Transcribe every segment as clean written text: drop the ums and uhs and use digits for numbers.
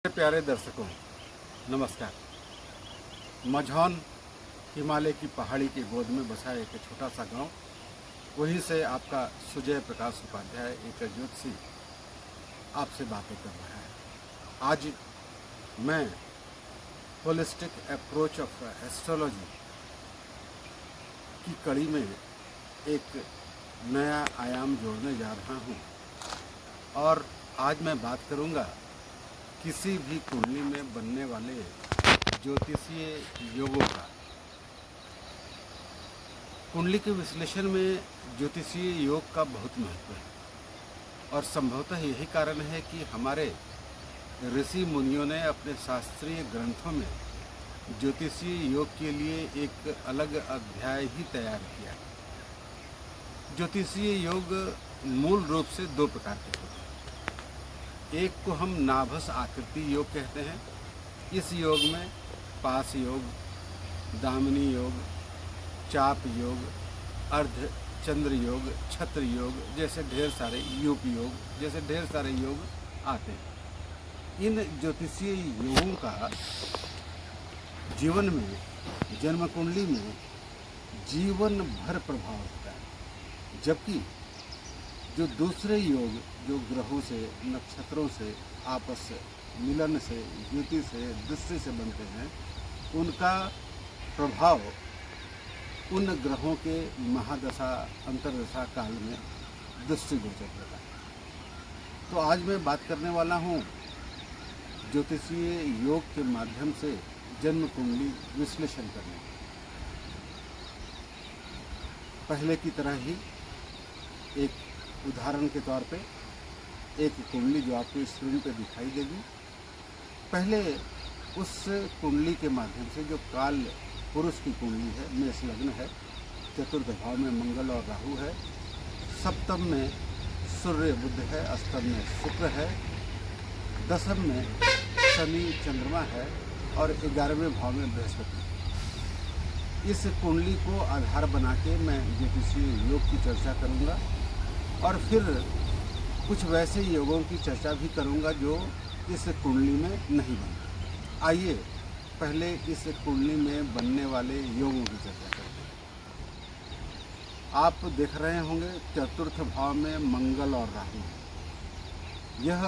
प्यारे दर्शकों, नमस्कार। मझौन हिमालय की पहाड़ी की गोद में बसा एक छोटा सा गांव, वहीं से आपका सुजय प्रकाश उपाध्याय एक ज्योतिषी आपसे बातें कर रहा है। आज मैं होलिस्टिक अप्रोच ऑफ एस्ट्रोलॉजी की कड़ी में एक नया आयाम जोड़ने जा रहा हूं और आज मैं बात करूंगा किसी भी कुंडली में बनने वाले ज्योतिषीय योगों का। कुंडली के विश्लेषण में ज्योतिषीय योग का बहुत महत्व है और संभवतः यही कारण है कि हमारे ऋषि मुनियों ने अपने शास्त्रीय ग्रंथों में ज्योतिषीय योग के लिए एक अलग अध्याय ही तैयार किया। ज्योतिषीय योग मूल रूप से दो प्रकार के होते हैं। एक को हम नाभस आकृति योग कहते हैं। इस योग में पास योग, दामिनी योग, चाप योग, अर्ध चंद्र योग, छत्र योग जैसे ढेर सारे यूप योग जैसे ढेर सारे योग आते हैं। इन ज्योतिषीय योगों का जीवन में, जन्म कुंडली में जीवन भर प्रभाव होता है, जबकि जो दूसरे योग जो ग्रहों से, नक्षत्रों से, आपस मिलन से, युति से, दृष्टि से बनते हैं, उनका प्रभाव उन ग्रहों के महादशा अंतर्दशा काल में दृष्टिगोचर होता है। तो आज मैं बात करने वाला हूँ ज्योतिषीय योग के माध्यम से जन्म कुंडली विश्लेषण करने। पहले की तरह ही एक उदाहरण के तौर पे एक कुंडली जो आपको स्क्रीन पे दिखाई देगी, पहले उस कुंडली के माध्यम से जो काल पुरुष की कुंडली है, मेष लग्न है, चतुर्थ भाव में मंगल और राहु है, सप्तम में सूर्य बुध है, अष्टम में शुक्र है, दसम में शनि चंद्रमा है और 11वें भाव में बृहस्पति है। इस कुंडली को आधार बना के मैं ज्योतिषीय योग की चर्चा करूँगा और फिर कुछ वैसे योगों की चर्चा भी करूंगा जो इस कुंडली में नहीं बनते। आइए पहले इस कुंडली में बनने वाले योगों की चर्चा करते हैं। आप देख रहे होंगे चतुर्थ भाव में मंगल और राहु है। यह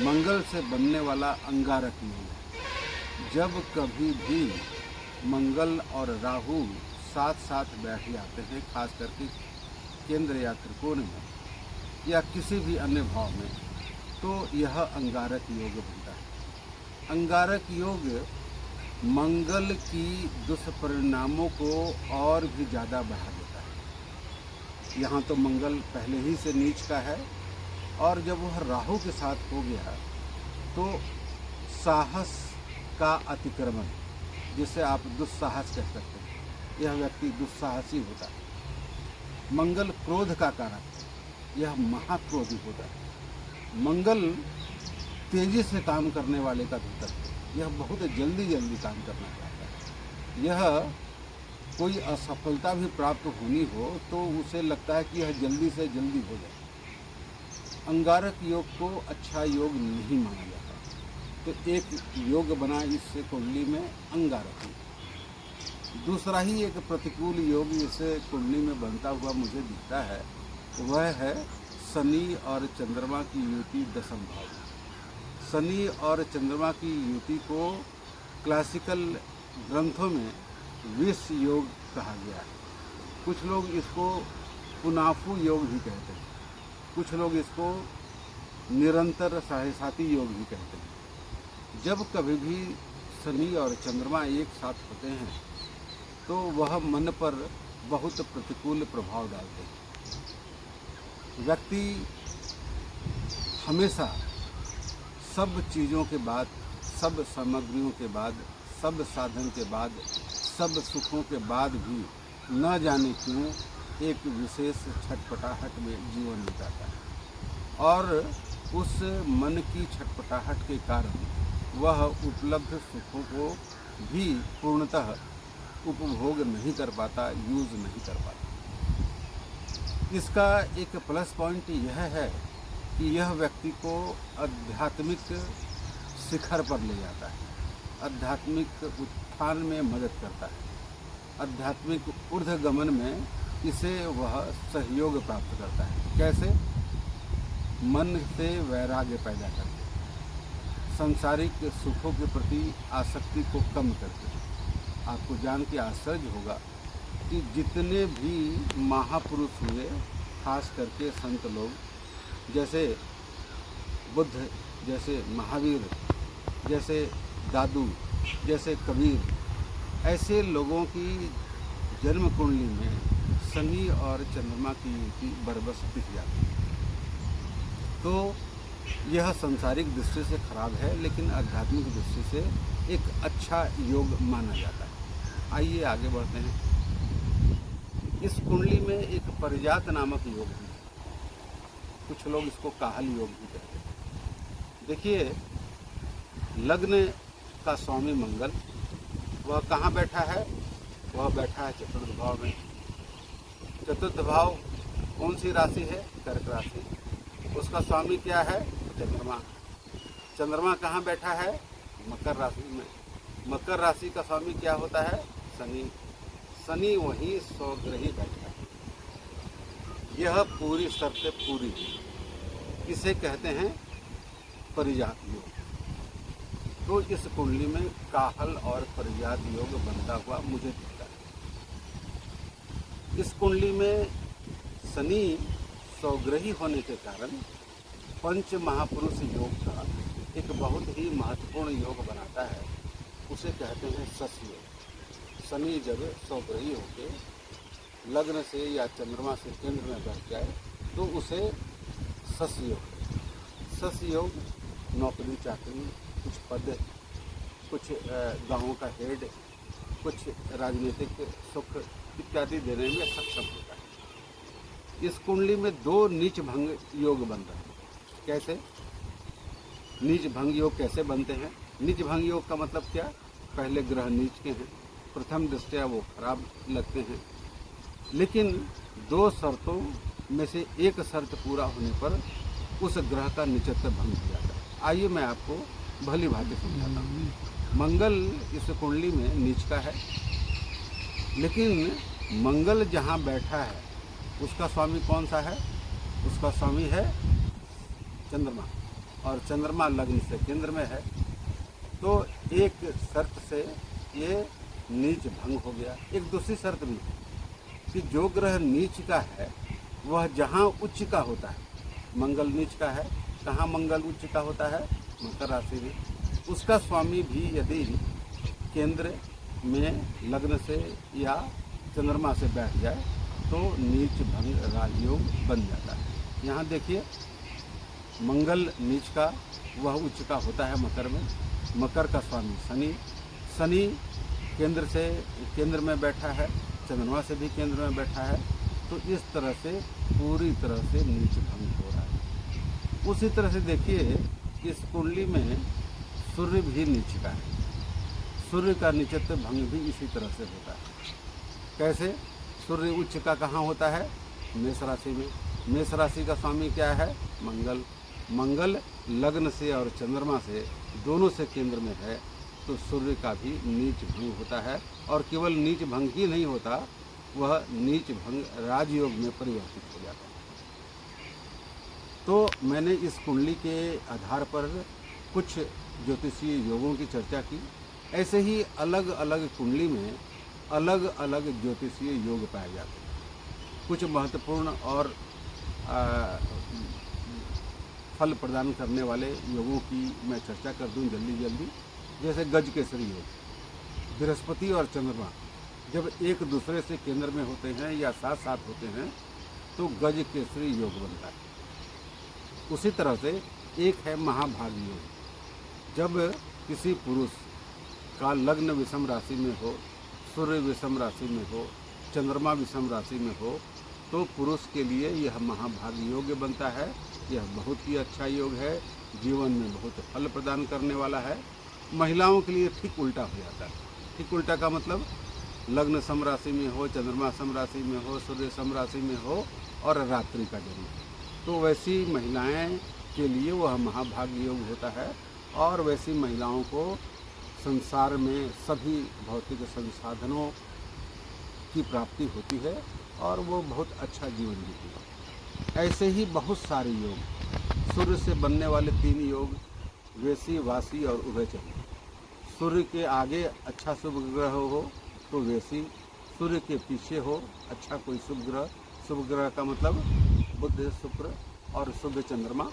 मंगल से बनने वाला अंगारक योग है। जब कभी भी मंगल और राहु साथ साथ बैठ जाते हैं, खास करके केंद्र या त्रिकोण में या किसी भी अन्य भाव में, तो यह अंगारक योग बनता है। अंगारक योग मंगल की दुष्परिणामों को और भी ज़्यादा बढ़ा देता है। यहाँ तो मंगल पहले ही से नीच का है और जब वह राहु के साथ हो गया तो साहस का अतिक्रमण, जिसे आप दुस्साहस कह सकते हैं, यह व्यक्ति दुस्साहसी होता है। मंगल क्रोध का कारक है, यह महाक्रोधी होता है। मंगल तेजी से काम करने वाले का दूतक है, यह बहुत जल्दी काम करना चाहता है। यह कोई असफलता भी प्राप्त होनी हो तो उसे लगता है कि यह जल्दी से जल्दी हो जाए। अंगारक योग को अच्छा योग नहीं माना जाता, तो एक योग बना इस कुंडली में अंगारक योग। दूसरा ही एक प्रतिकूल योग इस कुंडली में बनता हुआ मुझे दिखता है, वह है शनि और चंद्रमा की युति दशम भाव में। शनि और चंद्रमा की युति को क्लासिकल ग्रंथों में विष योग कहा गया है। कुछ लोग इसको पुनाफु योग भी कहते हैं, कुछ लोग इसको निरंतर साढ़ेसाती योग भी कहते हैं। जब कभी भी शनि और चंद्रमा एक साथ होते हैं तो वह मन पर बहुत प्रतिकूल प्रभाव डालते हैं। व्यक्ति हमेशा सब चीज़ों के बाद, सब सामग्रियों के बाद, सब साधन के बाद, सब सुखों के बाद भी न जाने क्यों एक विशेष छटपटाहट में जीवन बिताता है और उस मन की छटपटाहट के कारण वह उपलब्ध सुखों को भी पूर्णतः उपभोग नहीं कर पाता, यूज़ नहीं कर पाता। इसका एक प्लस पॉइंट यह है कि यह व्यक्ति को आध्यात्मिक शिखर पर ले जाता है, आध्यात्मिक उत्थान में मदद करता है, आध्यात्मिक ऊर्ध्वगमन में इसे वह सहयोग प्राप्त करता है। कैसे? मन से वैराग्य पैदा करके, सांसारिक सुखों के प्रति आसक्ति को कम करके। आपको जान के आश्चर्य होगा कि जितने भी महापुरुष हुए, खास करके संत लोग, जैसे बुद्ध, जैसे महावीर, जैसे दादू, जैसे कबीर, ऐसे लोगों की जन्म कुंडली में शनि और चंद्रमा की युति बरबस दिख जाती है। तो यह सांसारिक दृष्टि से खराब है, लेकिन आध्यात्मिक दृष्टि से एक अच्छा योग माना जाता है। आइए आगे बढ़ते हैं। इस कुंडली में एक परिजात नामक योग भी है, कुछ लोग इसको काहल योग भी कहते हैं। देखिए, लग्न का स्वामी मंगल, वह कहाँ बैठा है? वह बैठा है चतुर्थ भाव में। चतुर्थ भाव कौन सी राशि है? कर्क राशि। उसका स्वामी क्या है? चंद्रमा। चंद्रमा कहाँ बैठा है? मकर राशि में। मकर राशि का स्वामी क्या होता है? शनि। शनि वहीं स्वग्रही बैठा है। यह पूरी शर्त पूरी है। इसे कहते हैं परिजात योग। तो इस कुंडली में काहल और परिजात योग बनता हुआ मुझे दिखता है। इस कुंडली में शनि स्वग्रही होने के कारण पंच महापुरुष योग का एक बहुत ही महत्वपूर्ण योग बनाता है। उसे कहते हैं शश योग। शनि जब स्वग्रही होकर लग्न से या चंद्रमा से केंद्र में बैठ जाए तो उसे शश योग। शश योग नौकरी चाकरी, कुछ पद, कुछ गाँवों का हेड, कुछ राजनीतिक सुख इत्यादि देने में सक्षम होता है। इस कुंडली में दो नीच भंग योग बन रहे हैं। कैसे? नीच भंग योग कैसे बनते हैं? नीच भंग योग का मतलब क्या? पहले ग्रह नीच के हैं, प्रथम दृष्टया वो खराब लगते हैं, लेकिन दो शर्तों में से एक शर्त पूरा होने पर उस ग्रह का नीचत्व भंग हो जाता है। आइए मैं आपको भली भांति समझाता हूँ। मंगल इस कुंडली में नीच का है, लेकिन मंगल जहाँ बैठा है उसका स्वामी कौन सा है? उसका स्वामी है चंद्रमा, और चंद्रमा लग्न से केंद्र में है। तो एक शर्त से ये नीच भंग हो गया। एक दूसरी शर्त भी है कि जो ग्रह नीच का है वह जहाँ उच्च का होता है, मंगल नीच का है, कहाँ मंगल उच्च का होता है? मकर राशि में। उसका स्वामी भी यदि केंद्र में लग्न से या चंद्रमा से बैठ जाए तो नीच भंग राजयोग बन जाता है। यहाँ देखिए, मंगल नीच का, वह उच्च का होता है मकर में। मकर का स्वामी शनि। शनि केंद्र में बैठा है, चंद्रमा से भी केंद्र में बैठा है। तो इस तरह से पूरी तरह से नीच भंग हो रहा है। उसी तरह से देखिए, इस कुंडली में सूर्य भी नीच का है। सूर्य का नीचत्व भंग भी इसी तरह से होता है। कैसे? सूर्य उच्च का कहाँ होता है? मेष राशि में। मेष राशि का स्वामी क्या है? मंगल। मंगल लग्न से और चंद्रमा से दोनों से केंद्र में है, तो सूर्य का भी नीच भंग होता है। और केवल नीच भंग ही नहीं होता, वह नीच भंग राजयोग में परिवर्तित हो जाता है। तो मैंने इस कुंडली के आधार पर कुछ ज्योतिषीय योगों की चर्चा की। ऐसे ही अलग अलग कुंडली में अलग अलग ज्योतिषीय योग पाए जाते हैं। कुछ महत्वपूर्ण और फल प्रदान करने वाले योगों की मैं चर्चा कर दूं जल्दी। जैसे गज केसरी योग। बृहस्पति और चंद्रमा जब एक दूसरे से केंद्र में होते हैं या साथ साथ होते हैं तो गज केसरी योग बनता है। उसी तरह से एक है महाभाग योग। जब किसी पुरुष का लग्न विषम राशि में हो, सूर्य विषम राशि में हो, चंद्रमा विषम राशि में हो, तो पुरुष के लिए यह महाभाग योग बनता है। यह बहुत ही अच्छा योग है, जीवन में बहुत फल प्रदान करने वाला है। महिलाओं के लिए ठीक उल्टा हो जाता है। ठीक उल्टा का मतलब लग्न सम राशि में हो, चंद्रमा सम राशि में हो, सूर्य सम राशि में हो और रात्रि का जन्म, तो वैसी महिलाएं के लिए वह महाभाग योग होता है। और वैसी महिलाओं को संसार में सभी भौतिक संसाधनों की प्राप्ति होती है और वो बहुत अच्छा जीवन जीती है। ऐसे ही बहुत सारे योग, सूर्य से बनने वाले 3 योग वैसी, वासी और उभयचरी। सूर्य के आगे अच्छा शुभ ग्रह हो तो वैसी, सूर्य के पीछे हो अच्छा कोई शुभ ग्रह का मतलब बुध, शुक्र और शुभ चंद्रमा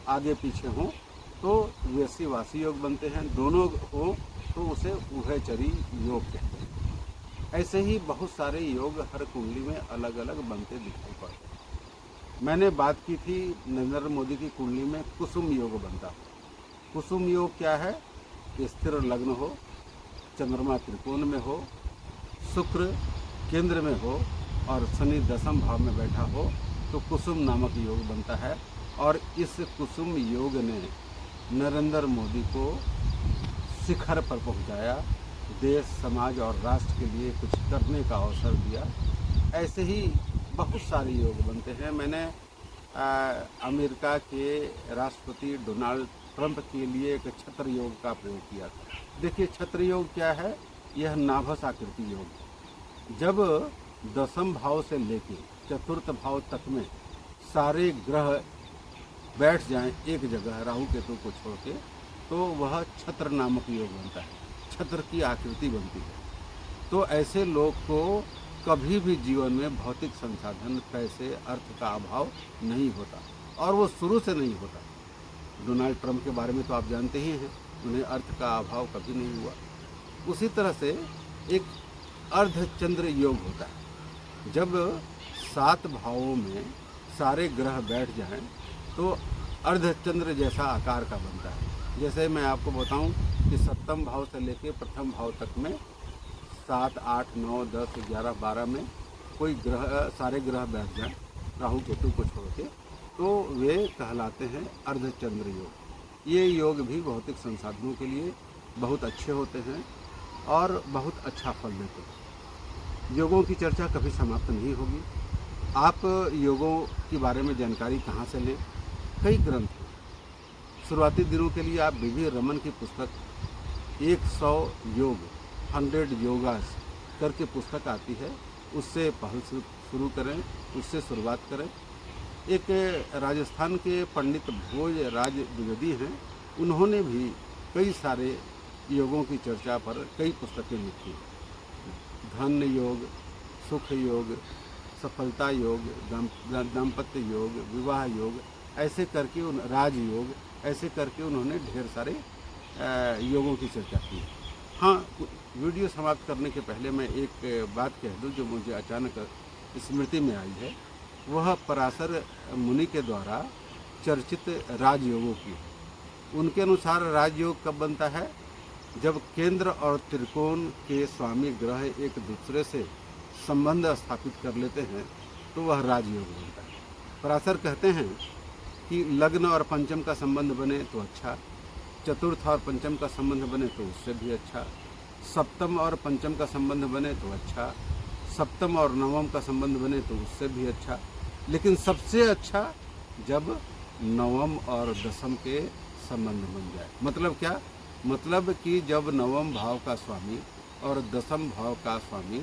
आगे पीछे हो तो वैसी वासी योग बनते हैं। दोनों हो तो उसे उभयचरी योग कहते हैं। ऐसे ही बहुत सारे योग हर कुंडली में अलग अलग बनते दिखाई पड़ते हैं। मैंने बात की थी नरेंद्र मोदी की कुंडली में कुसुम योग बनता है। कुसुम योग क्या है? स्थिर लग्न हो, चंद्रमा त्रिकोण में हो, शुक्र केंद्र में हो और शनि 10वें भाव में बैठा हो तो कुसुम नामक योग बनता है। और इस कुसुम योग ने नरेंद्र मोदी को शिखर पर पहुंचाया, देश, समाज और राष्ट्र के लिए कुछ करने का अवसर दिया। ऐसे ही बहुत सारे योग बनते हैं। मैंने अमेरिका के राष्ट्रपति डोनाल्ड ट्रंप के लिए एक छत्र योग का प्रयोग किया था। देखिए छत्र योग क्या है? यह नाभस आकृति योग। जब 10वें भाव से लेके 4th भाव तक में सारे ग्रह बैठ जाएं एक जगह राहु केतु को छोड़ के तो वह छत्र नामक योग बनता है। छत्र की आकृति बनती है। तो ऐसे लोग को कभी भी जीवन में भौतिक संसाधन, पैसे, अर्थ का अभाव नहीं होता और वो शुरू से नहीं होता। डोनाल्ड ट्रंप के बारे में तो आप जानते ही हैं, उन्हें अर्थ का अभाव कभी नहीं हुआ। उसी तरह से एक अर्धचंद्र योग होता है। जब 7 भावों में सारे ग्रह बैठ जाएं तो अर्धचंद्र जैसा आकार का बनता है। जैसे मैं आपको बताऊं कि 7वें भाव से लेके 1st भाव तक में 7, 8, 9, 10, 11, 12 में कोई ग्रह, सारे ग्रह बैठ जाएं राहु केतु को छोड़ के तो वे कहलाते हैं अर्धचंद्र योग। ये योग भी भौतिक संसाधनों के लिए बहुत अच्छे होते हैं और बहुत अच्छा फल देते हैं। योगों की चर्चा कभी समाप्त नहीं होगी। आप योगों के बारे में जानकारी कहाँ से लें? कई ग्रंथ हैं। शुरुआती दिनों के लिए आप बीवी रमन की पुस्तक 100 योग 100 योगास करके पुस्तक आती है, उससे पहल शुरू करें, उससे शुरुआत करें। एक राजस्थान के पंडित भोज राज द्विवेदी हैं, उन्होंने भी कई सारे योगों की चर्चा पर कई पुस्तकें लिखी। धन योग, सुख योग, सफलता योग, दाम्पत्य योग, विवाह योग, ऐसे करके राजयोग, ऐसे करके उन्होंने ढेर सारे योगों की चर्चा की। हाँ, वीडियो समाप्त करने के पहले मैं एक बात कह दूं जो मुझे अचानक स्मृति में आई है। वह पराशर मुनि के द्वारा चर्चित राजयोगों की। उनके अनुसार राजयोग कब बनता है? जब केंद्र और त्रिकोण के स्वामी ग्रह एक दूसरे से संबंध स्थापित कर लेते हैं तो वह राजयोग बनता है। पराशर कहते हैं कि लग्न और पंचम का संबंध बने तो अच्छा, चतुर्थ और पंचम का संबंध बने तो उससे भी अच्छा, सप्तम और पंचम का संबंध बने तो अच्छा, सप्तम और नवम का संबंध बने तो उससे भी अच्छा, लेकिन सबसे अच्छा जब नवम और 10वें के संबंध बन जाए। मतलब क्या? मतलब कि जब 9वें भाव का स्वामी और 10वें भाव का स्वामी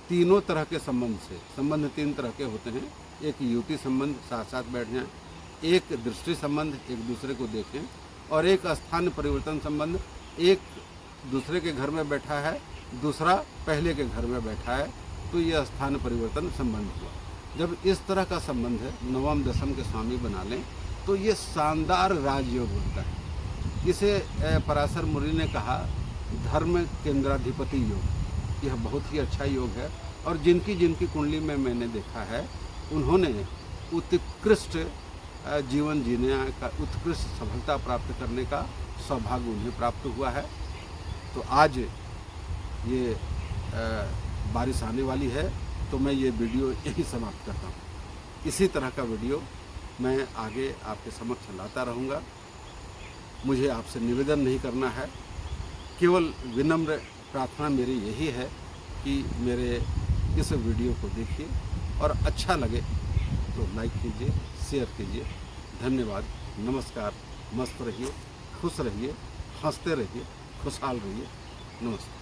तीनों तरह के संबंध से, संबंध 3 तरह के होते हैं। एक युति संबंध साथ साथ बैठ जाएं, एक दृष्टि संबंध एक दूसरे को देखें, और एक स्थान परिवर्तन संबंध, एक दूसरे के घर में बैठा है, दूसरा पहले के घर में बैठा है, तो यह स्थान परिवर्तन संबंध हुआ। जब इस तरह का संबंध है 9वें 10वें के स्वामी बना लें तो ये शानदार राजयोग बनता है। इसे पराशर मुनि ने कहा धर्म केंद्राधिपति योग। यह बहुत ही अच्छा योग है और जिनकी कुंडली में मैंने देखा है उन्होंने उत्कृष्ट जीवन जीने का, उत्कृष्ट सफलता प्राप्त करने का सौभाग्य उन्हें प्राप्त हुआ है। तो आज ये बारिश आने वाली है तो मैं ये वीडियो यहीं समाप्त करता हूँ। इसी तरह का वीडियो मैं आगे आपके समक्ष लाता रहूँगा। मुझे आपसे निवेदन नहीं करना है, केवल विनम्र प्रार्थना मेरी यही है कि मेरे इस वीडियो को देखिए और अच्छा लगे तो लाइक कीजिए, शेयर कीजिए। धन्यवाद, नमस्कार, मस्त रहिए, खुश रहिए, हंसते रहिए, खुशहाल रहिए। नमस्ते।